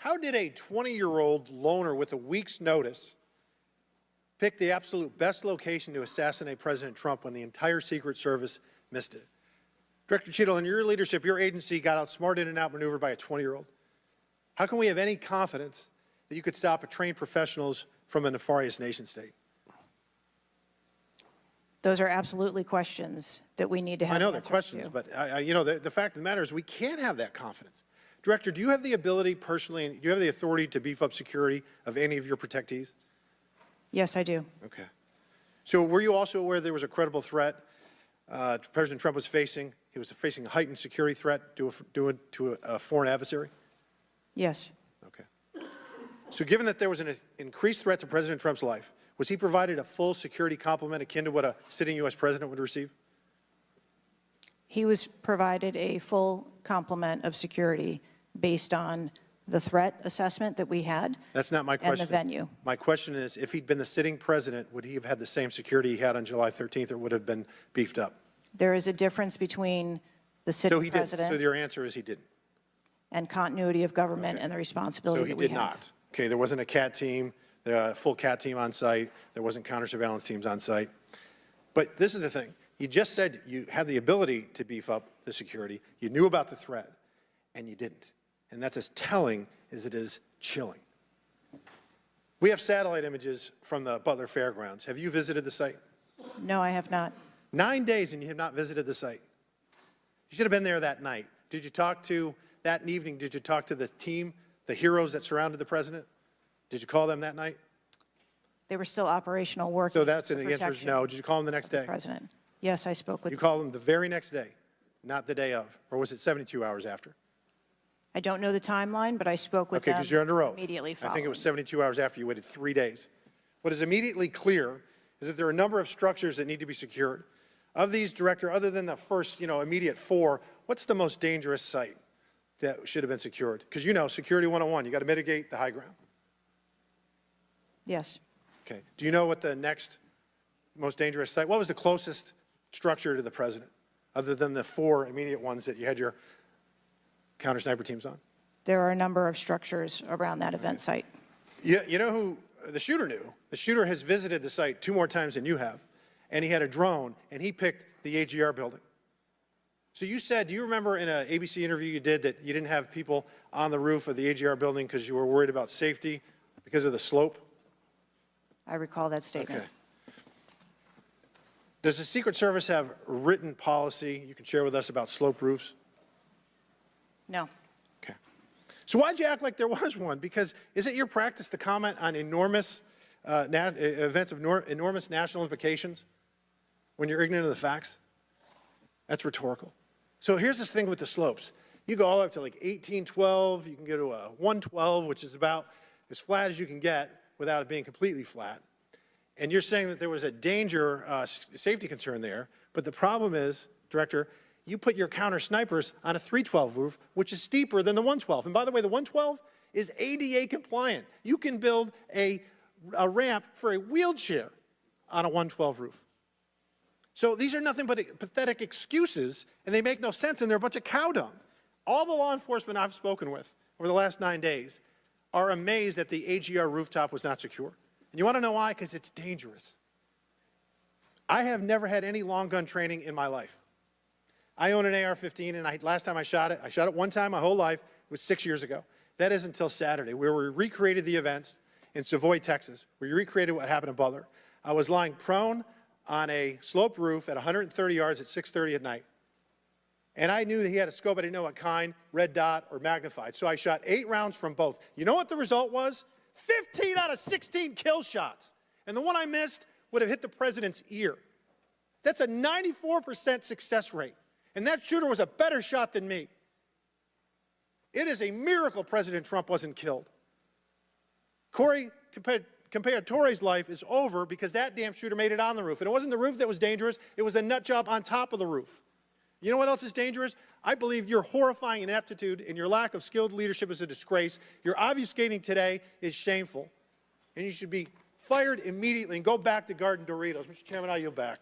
How did a 20-year-old loner with a week's notice pick the absolute best location to assassinate President Trump when the entire Secret Service missed it? Director Cheatle, in your leadership, your agency got outsmarted and outmaneuvered by a 20-year-old. How can we have any confidence that you could stop trained professionals from a nefarious nation-state? Those are absolutely questions that we need to have. I know they're questions, but you know, the fact of the matter is we can't have that confidence. Director, do you have the ability personally, and do you have the authority to beef up security of any of your protectees? Yes, I do. Okay. So were you also aware there was a credible threat President Trump was facing? He was facing a heightened security threat to a foreign adversary? Yes. Okay. So given that there was an increased threat to President Trump's life, was he provided a full security complement akin to what a sitting U.S. president would receive? He was provided a full complement of security based on the threat assessment that we had. That's not my question. And the venue. My question is, if he'd been the sitting president, would he have had the same security he had on July 13th, or would have been beefed up? There is a difference between the sitting president. So your answer is he didn't. And continuity of government and the responsibility that we have. So he did not. Okay, there wasn't a CAT team, a full CAT team on site. There wasn't counter-surveillance teams on site. But this is the thing. You just said you had the ability to beef up the security. You knew about the threat, and you didn't. And that's as telling as it is chilling. We have satellite images from the Butler Fairgrounds. Have you visited the site? No, I have not. 9 days and you have not visited the site. You should have been there that night. Did you talk to, that evening, did you talk to the team, the heroes that surrounded the president? Did you call them that night? They were still operational work. So that's an answer is no. Did you call them the next day? President. Yes, I spoke with them. You called them the very next day, not the day of, or was it 72 hours after? I don't know the timeline, but I spoke with them. Okay, because you're under oath. Immediately following. I think it was 72 hours after. You waited 3 days. What is immediately clear is that there are a number of structures that need to be secured. Of these, Director, other than the first, immediate 4, what's the most dangerous site that should have been secured? Because Security 101, you got to mitigate the high ground. Yes. Okay. Do you know what the next most dangerous site, what was the closest structure to the president, other than the 4 immediate ones that you had your counter-sniper teams on? There are a number of structures around that event site. You know who the shooter knew? The shooter has visited the site 2 more times than you have, and he had a drone, and he picked the AGR building. So you said, do you remember in an ABC interview you did that you didn't have people on the roof of the AGR building because you were worried about safety because of the slope? I recall that statement. Okay. Does the Secret Service have written policy you can share with us about slope roofs? No. Okay. So why'd you act like there was one? Because is it your practice to comment on enormous events of enormous national implications when you're ignorant of the facts? That's rhetorical. So here's this thing with the slopes. You go all up to like 1812. You can go to a 112, which is about as flat as you can get without it being completely flat. And you're saying that there was a danger, safety concern there. But the problem is, Director, you put your counter snipers on a 312 roof, which is steeper than the 112. And by the way, the 112 is ADA compliant. You can build a ramp for a wheelchair on a 112 roof. So these are nothing but pathetic excuses, and they make no sense, and they're a bunch of cow dung. All the law enforcement I've spoken with over the last 9 days are amazed that the AGR rooftop was not secure. And you want to know why? Because it's dangerous. I have never had any long gun training in my life. I own an AR-15, and last time I shot it one time my whole life. It was 6 years ago. That is until Saturday, where we recreated the events in Savoy, Texas. We recreated what happened in Butler. I was lying prone on a sloped roof at 130 yards at 6:30 at night. And I knew that he had a scope. I didn't know what kind, red dot or magnified. So I shot 8 rounds from both. You know what the result was? 15 out of 16 kill shots. And the one I missed would have hit the president's ear. That's a 94% success rate. And that shooter was a better shot than me. It is a miracle President Trump wasn't killed. Corey Comparator's life is over because that damn shooter made it on the roof. And it wasn't the roof that was dangerous. It was a nut job on top of the roof. You know what else is dangerous? I believe your horrifying ineptitude and your lack of skilled leadership is a disgrace. Your obfuscating today is shameful. And you should be fired immediately and go back to Garden Doritos. Mr. Chairman, I yield back.